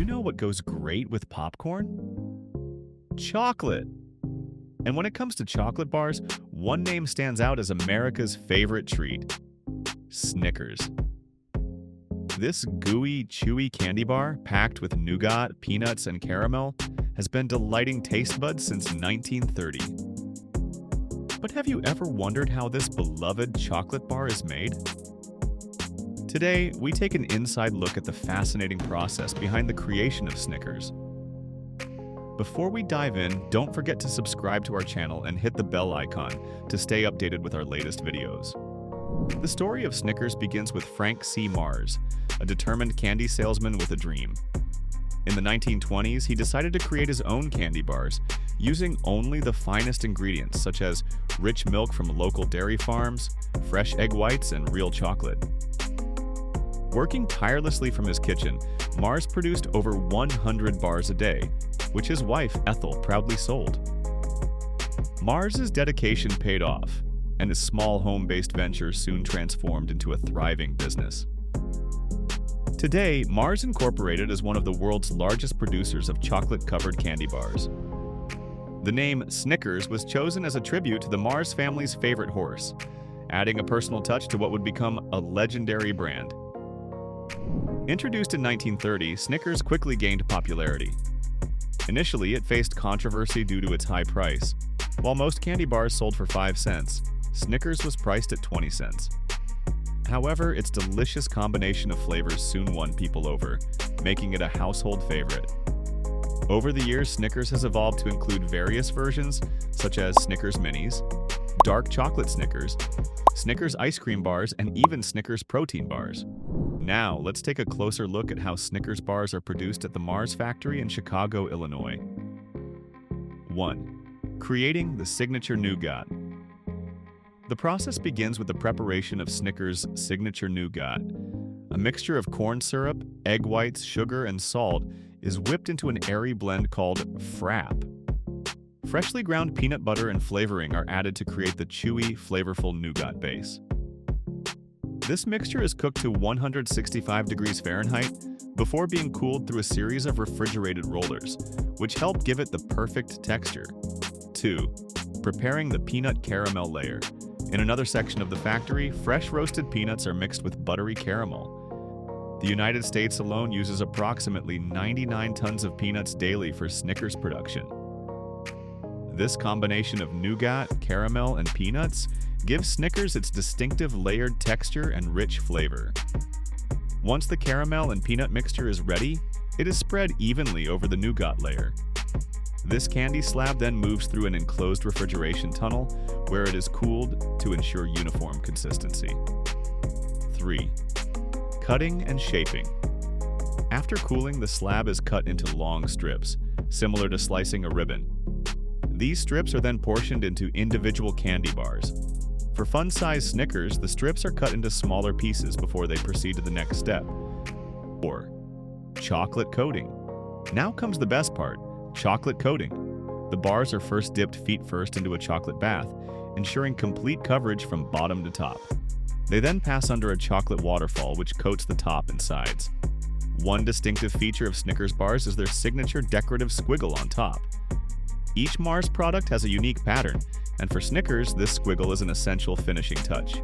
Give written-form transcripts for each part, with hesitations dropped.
you know what goes great with popcorn? Chocolate. And when it comes to chocolate bars, one name stands out as America's favorite treat: Snickers. This gooey, chewy candy bar, packed with nougat, peanuts, and caramel, has been delighting taste buds since 1930. But have you ever wondered how this beloved chocolate bar is made? Today, we take an inside look at the fascinating process behind the creation of Snickers. Before we dive in, don't forget to subscribe to our channel and hit the bell icon to stay updated with our latest videos. The story of Snickers begins with Frank C. Mars, a determined candy salesman with a dream. In the 1920s, he decided to create his own candy bars, using only the finest ingredients such as rich milk from local dairy farms, fresh egg whites, and real chocolate. Working tirelessly from his kitchen, Mars produced over 100 bars a day, which his wife Ethel proudly sold. Mars's dedication paid off, and his small home-based venture soon transformed into a thriving business. Today, Mars Incorporated is one of the world's largest producers of chocolate-covered candy bars. The name Snickers was chosen as a tribute to the Mars family's favorite horse, adding a personal touch to what would become a legendary brand. Introduced in 1930, Snickers quickly gained popularity. Initially, it faced controversy due to its high price. While most candy bars sold for 5 cents, Snickers was priced at 20 cents. However, its delicious combination of flavors soon won people over, making it a household favorite. Over the years, Snickers has evolved to include various versions, such as Snickers Minis, dark chocolate Snickers, Snickers ice cream bars, and even Snickers protein bars. Now, let's take a closer look at how Snickers bars are produced at the Mars factory in Chicago, Illinois. 1. Creating the signature nougat. The process begins with the preparation of Snickers' signature nougat. A mixture of corn syrup, egg whites, sugar, and salt is whipped into an airy blend called frap. Freshly ground peanut butter and flavoring are added to create the chewy, flavorful nougat base. This mixture is cooked to 165 degrees Fahrenheit before being cooled through a series of refrigerated rollers, which help give it the perfect texture. 2. Preparing the peanut caramel layer. In another section of the factory, fresh roasted peanuts are mixed with buttery caramel. The United States alone uses approximately 99 tons of peanuts daily for Snickers production. This combination of nougat, caramel, and peanuts gives Snickers its distinctive layered texture and rich flavor. Once the caramel and peanut mixture is ready, it is spread evenly over the nougat layer. This candy slab then moves through an enclosed refrigeration tunnel where it is cooled to ensure uniform consistency. 3. Cutting and shaping. After cooling, the slab is cut into long strips, similar to slicing a ribbon. These strips are then portioned into individual candy bars. For fun-sized Snickers, the strips are cut into smaller pieces before they proceed to the next step. 4. Chocolate coating. Now comes the best part: chocolate coating. The bars are first dipped feet first into a chocolate bath, ensuring complete coverage from bottom to top. They then pass under a chocolate waterfall which coats the top and sides. One distinctive feature of Snickers bars is their signature decorative squiggle on top. Each Mars product has a unique pattern, and for Snickers, this squiggle is an essential finishing touch.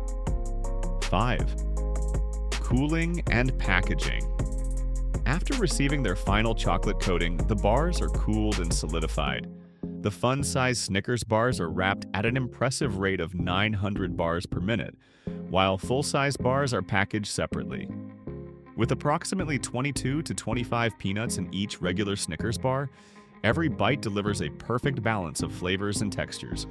5. Cooling and packaging. After receiving their final chocolate coating, the bars are cooled and solidified. The fun-sized Snickers bars are wrapped at an impressive rate of 900 bars per minute, while full-size bars are packaged separately. With approximately 22 to 25 peanuts in each regular Snickers bar, every bite delivers a perfect balance of flavors and textures.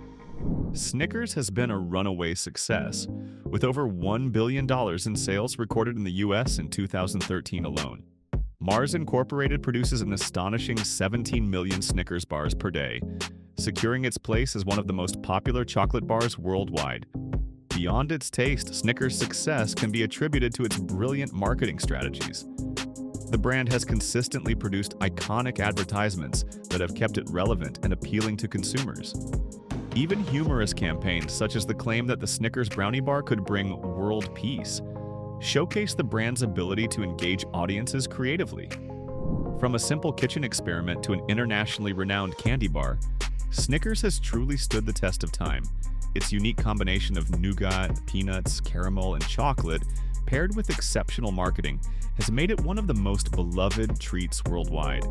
Snickers has been a runaway success, with over $1 billion in sales recorded in the US in 2013 alone. Mars Incorporated produces an astonishing 17 million Snickers bars per day, securing its place as one of the most popular chocolate bars worldwide. Beyond its taste, Snickers' success can be attributed to its brilliant marketing strategies. The brand has consistently produced iconic advertisements that have kept it relevant and appealing to consumers. Even humorous campaigns, such as the claim that the Snickers brownie bar could bring world peace, showcase the brand's ability to engage audiences creatively. From a simple kitchen experiment to an internationally renowned candy bar, Snickers has truly stood the test of time. Its unique combination of nougat, peanuts, caramel, and chocolate, paired with exceptional marketing, has made it one of the most beloved treats worldwide.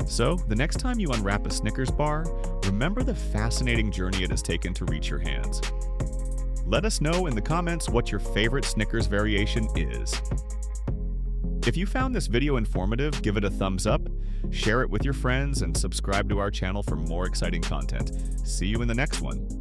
So, the next time you unwrap a Snickers bar, remember the fascinating journey it has taken to reach your hands. Let us know in the comments what your favorite Snickers variation is. If you found this video informative, give it a thumbs up, share it with your friends, and subscribe to our channel for more exciting content. See you in the next one.